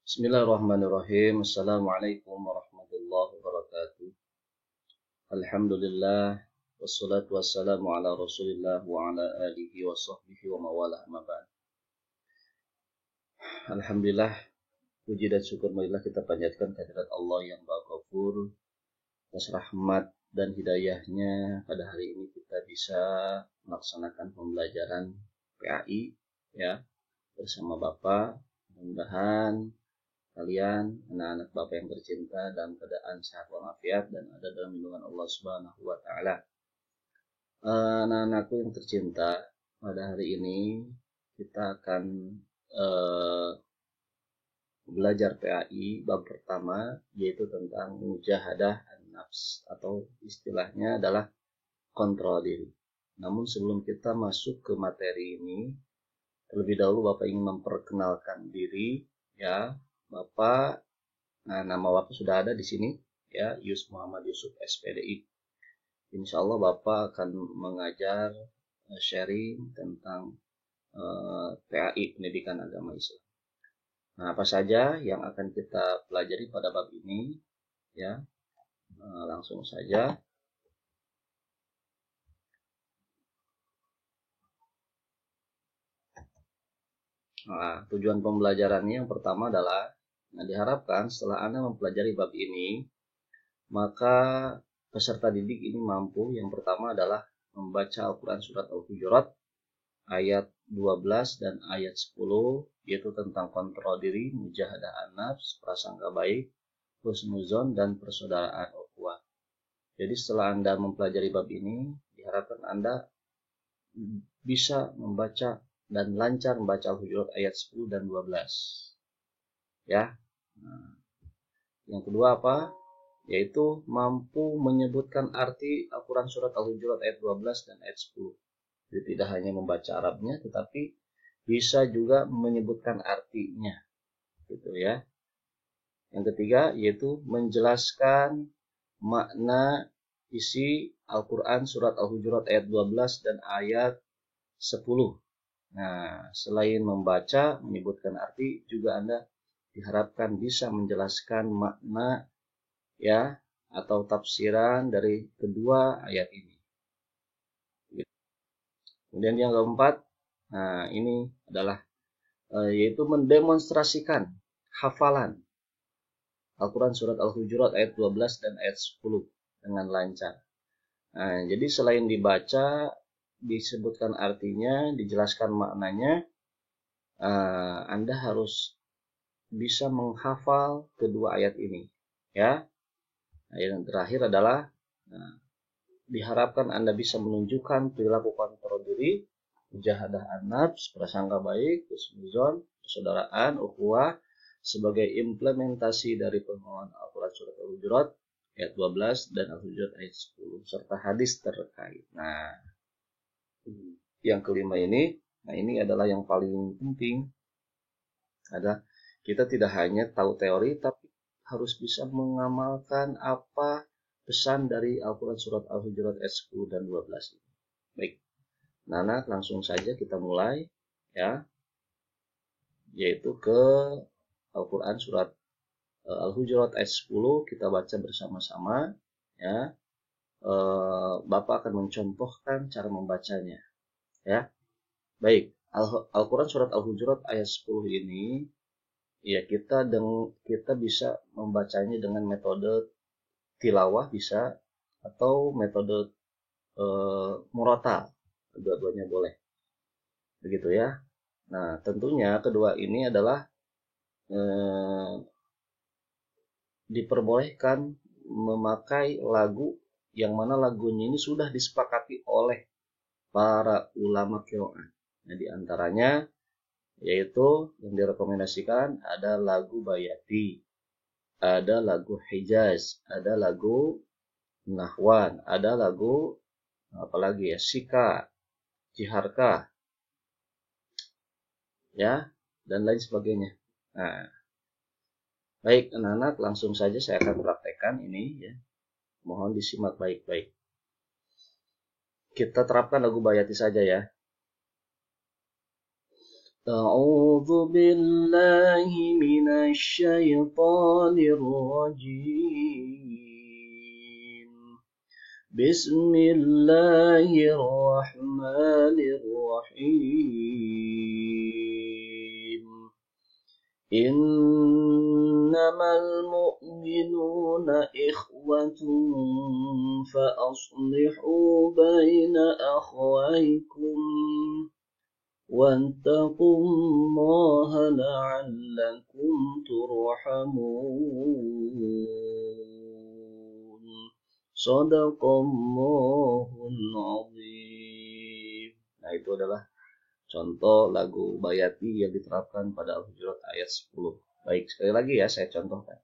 Bismillahirrahmanirrahim. Assalamualaikum warahmatullahi wabarakatuh. Alhamdulillah. Wassalatu wassalamu ala rasulillah wa ala alihi wa sahbihi wa mawalah amma ba'd. Alhamdulillah. Puji dan syukur marilah kita panjatkan kehadirat Allah yang Maha Ghafur atas rahmat dan hidayahnya. Pada hari ini kita bisa melaksanakan pembelajaran PAI ya bersama Bapak. Mudah-mudahan kalian, anak-anak Bapak yang tercinta, dalam keadaan sehat walafiat dan ada dalam lindungan Allah Subhanahu wa taala. Anak-anakku yang tercinta, pada hari ini kita akan belajar PAI bab pertama, yaitu tentang mujahadah an-nafs atau istilahnya adalah kontrol diri. Namun sebelum kita masuk ke materi ini, terlebih dahulu Bapak ingin memperkenalkan diri ya. Bapak, nama Bapak sudah ada di sini ya, Muhammad Yusuf SPDI. Insya Allah Bapak akan mengajar sharing tentang PAI, Pendidikan Agama Islam. Nah, apa saja yang akan kita pelajari pada bab ini ya? Langsung saja. Nah, tujuan pembelajarannya yang pertama adalah diharapkan setelah Anda mempelajari bab ini, maka peserta didik ini mampu yang pertama adalah membaca Al-Quran Surat Al-Hujurat ayat 12 dan ayat 10, yaitu tentang kontrol diri, mujahadah an-nafs, prasangka baik, husnuzon, dan persaudaraan ukhuwah. Jadi setelah Anda mempelajari bab ini, diharapkan Anda bisa membaca dan lancar membaca Al-Hujurat ayat 10 dan 12. Ya. Nah, yang kedua apa? Yaitu mampu menyebutkan arti Al-Quran Surat Al-Hujurat ayat 12 dan ayat 10. Jadi tidak hanya membaca Arabnya, tetapi bisa juga menyebutkan artinya. Gitu ya. Yang ketiga yaitu menjelaskan makna isi Al-Quran Surat Al-Hujurat ayat 12 dan ayat 10. Nah, selain membaca, menyebutkan arti, juga Anda diharapkan bisa menjelaskan makna ya atau tafsiran dari kedua ayat ini. Kemudian yang keempat, nah ini adalah yaitu mendemonstrasikan hafalan Al-Quran Surat Al-Hujurat ayat 12 dan ayat 10 dengan lancar. Nah, jadi selain dibaca, disebutkan artinya, dijelaskan maknanya, Anda harus bisa menghafal kedua ayat ini ya. Ayat yang terakhir adalah diharapkan Anda bisa menunjukkan perilaku kontrol diri, mujahadah an-nafs, prasangka baik, husnuzon, persaudaraan, ukhuwah sebagai implementasi dari pemahaman Al-Quran Surat Al-Hujurat ayat 12 dan Al-Hujurat ayat 10 serta hadis terkait. Nah, yang kelima ini, nah ini adalah yang paling penting, adalah kita tidak hanya tahu teori, tapi harus bisa mengamalkan apa pesan dari Al-Quran Surat Al-Hujurat ayat 10 dan 12 ini. Baik, nah langsung saja kita mulai ya, yaitu ke Al-Quran Surat Al-Hujurat ayat 10, kita baca bersama-sama ya. Bapak akan mencontohkan cara membacanya ya. Baik, Al-Quran Surat Al-Hujurat ayat 10 ini ya, kita bisa membacanya dengan metode tilawah bisa, atau metode murotal, dua-duanya boleh begitu ya. Nah, tentunya kedua ini adalah diperbolehkan memakai lagu yang mana lagunya ini sudah disepakati oleh para ulama qiraat. Nah, di antaranya yaitu yang direkomendasikan ada lagu Bayati, ada lagu Hijaz, ada lagu Nahwan, ada lagu apalagi ya, Sika, Ciharka ya, dan lain sebagainya. Nah, baik anak-anak, langsung saja saya akan praktekkan ini ya. Mohon disimak baik-baik. Kita terapkan lagu Bayati saja ya. أعوذ بالله من الشيطان الرجيم بسم الله الرحمن الرحيم إنما المؤمنون إخوة فأصلحوا بين أخويكم واتقوا الله لعلكم ترحمون Shadaqallahul Azim. Nah, itu adalah contoh lagu bayati yang diterapkan pada Al-Hujurat ayat 10. Baik, sekali lagi ya saya contohkan.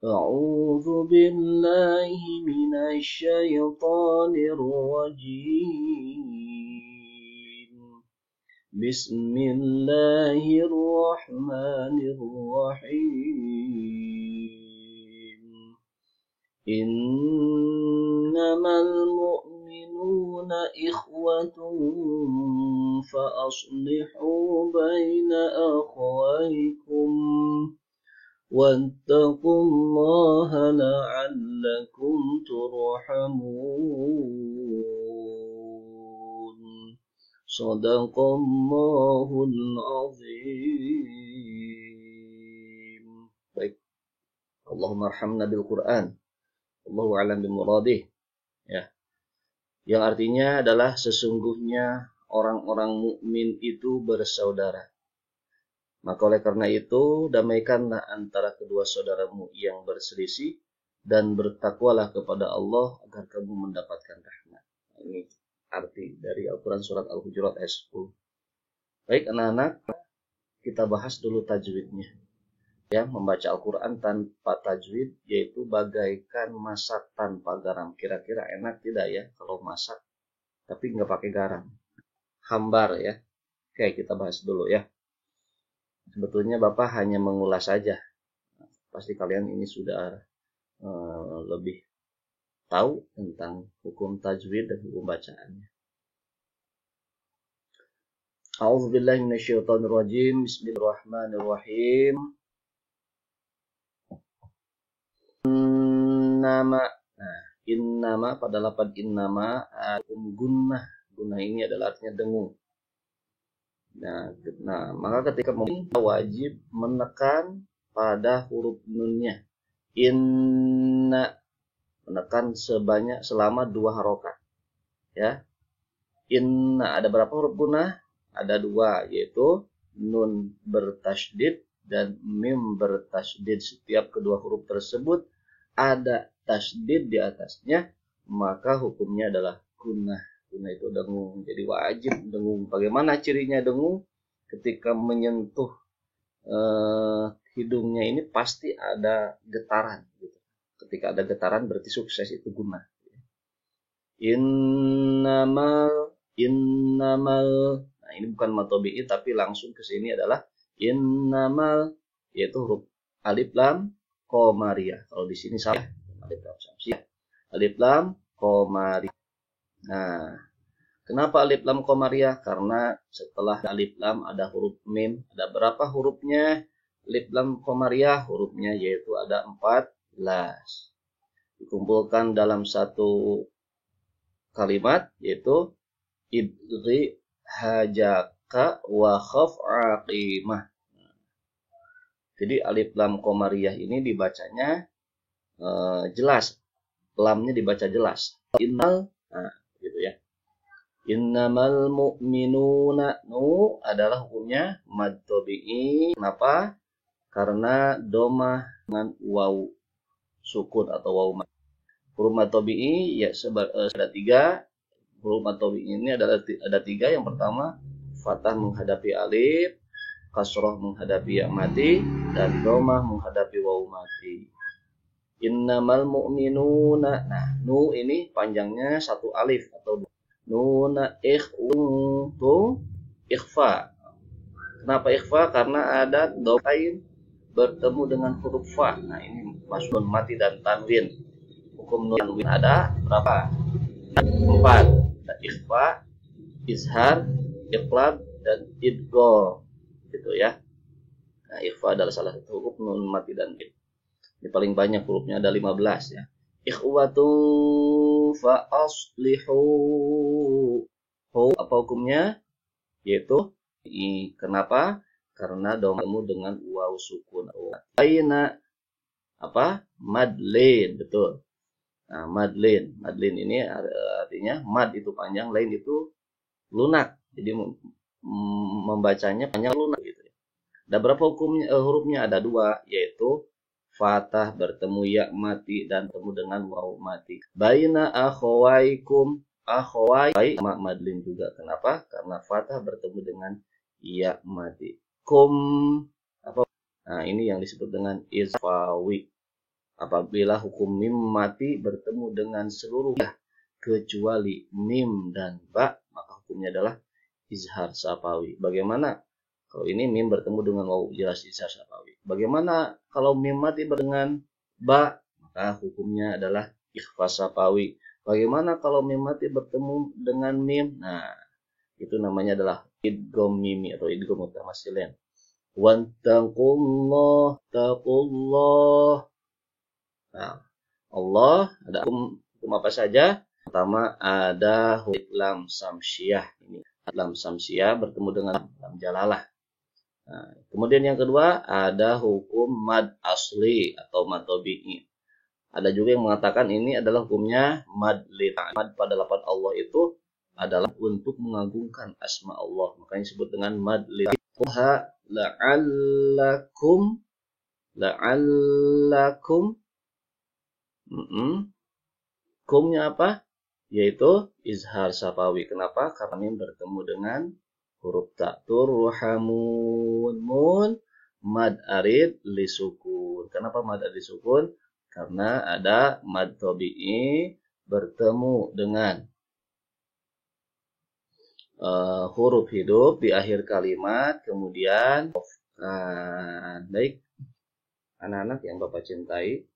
A'udzu billahi minasy syaithanir rajim. Bismillahirrahmanirrahim. Innamal mu'minuna ikhwatun fa aslihu baina akhawaykum wattaqullaha la'allakum turhamun. Shadaqallahul Azim. Baik. Allahumma arhamna bil Qur'an. Allahu a'lam bimuradih. Ya. Yang artinya adalah sesungguhnya orang-orang mukmin itu bersaudara. Maka oleh karena itu, damaikanlah antara kedua saudaramu yang berselisih dan bertakwalah kepada Allah agar kamu mendapatkan rahmat. Ini arti dari Al-Quran surat Al-Hujurat ayat 10. Baik anak-anak, kita bahas dulu tajwidnya. Ya, membaca Al-Quran tanpa tajwid yaitu bagaikan masak tanpa garam. Kira-kira enak tidak ya kalau masak tapi nggak pakai garam? Hambar ya. Oke, kita bahas dulu ya. Sebetulnya Bapak hanya mengulas saja. Pasti kalian ini sudah lebih tahu tentang hukum tajwid dan hukum bacaannya. A'udzubillahi minasyaitonirrajim. Bismillahirrahmanirrahim. Innama. Nah, innama pada lafaz innama gunnah. Gunnah ini adalah artinya dengung. Nah, maka ketika kita wajib menekan pada huruf nunnya. Inna, menekan selama 2 harokat. Ya. Inna, ada berapa huruf gunnah? Ada 2, yaitu nun bertasydid dan mim bertasydid. Setiap kedua huruf tersebut ada tasydid di atasnya, maka hukumnya adalah gunnah. Gunnah itu dengung, jadi wajib dengung. Bagaimana cirinya dengung? Ketika menyentuh hidungnya ini pasti ada getaran. Gitu. Ketika ada getaran berarti sukses, itu gunnah. Innamal. Nah, ini bukan matobi'i tapi langsung ke sini adalah innamal, yaitu huruf alif lam qamariyah. Kalau di sini salah, alif lam syamsiyah. Alif lam qamariyah. Nah, kenapa alif lam qamariyah? Karena setelah alif lam ada huruf mim. Ada berapa hurufnya? Alif lam qamariyah hurufnya yaitu ada 14. Dikumpulkan dalam satu kalimat yaitu idri hajaka wa khaf aqimah. Jadi alif lam qamariyah ini dibacanya jelas. Lamnya dibaca jelas. Innal, nah, gitu ya. Innamal mu'minuna, nu adalah hukumnya mad tabi'i. Kenapa? Karena domah dengan waw sukun atau waw mad. Huruf mad tabi'i ya ada 3. Huruf mad tabi'i ini ada 3. Yang pertama fathah menghadapi alif, kasroh menghadapi ya mati, dan domah menghadapi waw mati. Innamal mu'minuna. Nah, nu ini panjangnya 1 alif atau nuna ikhfa. Kenapa ikhfa? Karena ada domain bertemu dengan huruf fa. Nah, ini masuk mati dan tanwin. Hukum nun tanwin ada berapa? 4. Ada ikhfa, izhar, iqlab, dan idgham. Gitu ya. Nah, ikhfa adalah salah satu huruf nun mati dan mim. Ini paling banyak hurufnya, ada 15 ya. Ikhwatu fa aslihu. Apa hukumnya? Yaitu kenapa? Karena domamu dengan waw sukun. Aina apa? Madlin, betul. Nah, madlin. Madlin ini artinya mad itu panjang, lain itu lunak. Jadi membacanya panjang lunak gitu. Ada berapa hukumnya? Hurufnya ada 2, yaitu fathah bertemu ya mati dan bertemu dengan waw mati. Baina akhawaikum, akhawai sama madlin juga. Kenapa? Karena fathah bertemu dengan ya mati. Kum apa? Nah, ini yang disebut dengan izfawi. Apabila hukum mim mati bertemu dengan seluruh ya kecuali mim dan ba, maka hukumnya adalah izhar sapawi. Bagaimana kalau ini mim bertemu dengan waw, jelas izhar sapawi. Bagaimana kalau mim mati dengan ba, maka hukumnya adalah ikhfa sapawi. Bagaimana kalau mim mati bertemu dengan mim? Nah, itu namanya adalah idgham mimi atau idgham mutamatsilin. Wattaqullah, taqullah. Nah, Allah ada hukum apa saja? Pertama ada huruf lam samsiyah. Ini lam samsiyah bertemu dengan lam jalalah. Nah, kemudian yang kedua ada hukum mad asli atau mad tabi'i. Ada juga yang mengatakan ini adalah hukumnya mad lita. Mad pada lafaz Allah itu adalah untuk mengagungkan asma Allah. Makanya disebut dengan mad lita. La'allakum Kumnya apa? Yaitu izhar sapawi. Kenapa? Karena mim bertemu dengan huruf ta. Turhamun, mun, mad arid lisukun. Kenapa mad arid lisukun? Karena ada mad tabi'i bertemu dengan huruf hidup di akhir kalimat, kemudian baik anak-anak yang Bapak cintai,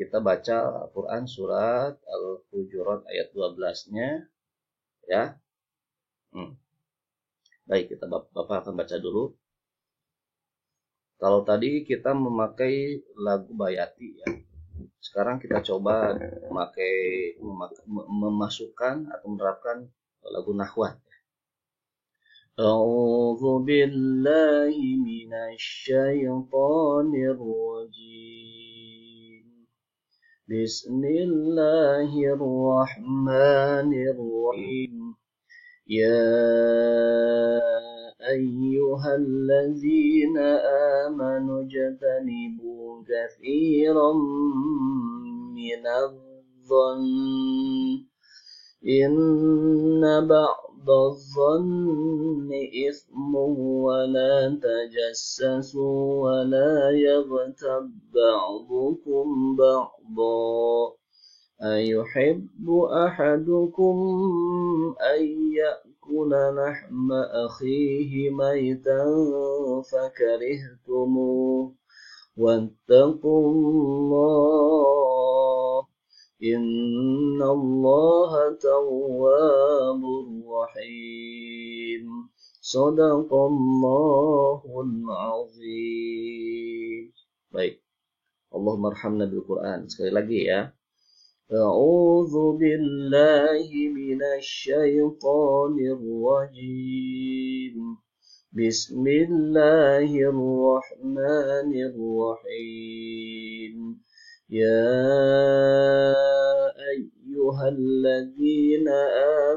kita baca Al-Quran surat Al-Hujurat ayat 12-nya ya. Baik, Bapak akan baca dulu. Kalau tadi kita memakai lagu Bayati ya. Sekarang kita coba memasukkan atau menerapkan lagu Nahwan. A'udzu billahi minasy syaithanir rajim. Bismillahirrahmanirrahim. Ya ayyuhalladzina amanu jatanibu katsiran minadh-dhann inna ba'dadh-dhanni ithmun wa la tajassasu wa la yaghtab ba'dukum ba'dha ayuhibbu ahadukum ayyakula lahma akhihi maytan fakarihtumuh wattaqullah innallaha tawwabur rahim. Shadaqallahul azim. Baik, Allahumma arhamna bil Quran. Sekali lagi ya. A'udzu billahi minasy syaithanir rajim. Bismillahirrahmanirrahim. Ya ayyuhalladzina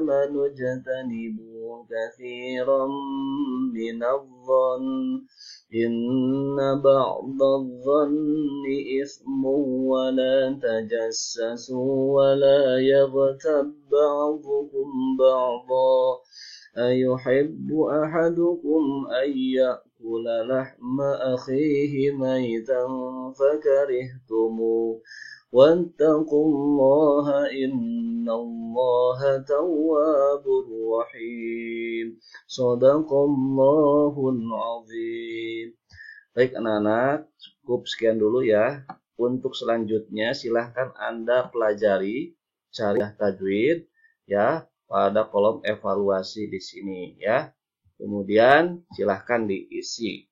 amanu jatanibu katsiran minadh-dhann inna ba'dadh-dhanni ithmun wa la tajassasu wa la yaghtab ba'dukum ba'dha ayuhibbu ahadukum ayyakula lahma akhihi maytan fakarihtumuh wattaqullaha innallaha tawwabur rahim. Shadaqallahul azim. Baik anak-anak, cukup sekian dulu ya. Untuk selanjutnya silahkan Anda pelajari cari tajwid ya pada kolom evaluasi di sini ya. Kemudian silahkan diisi.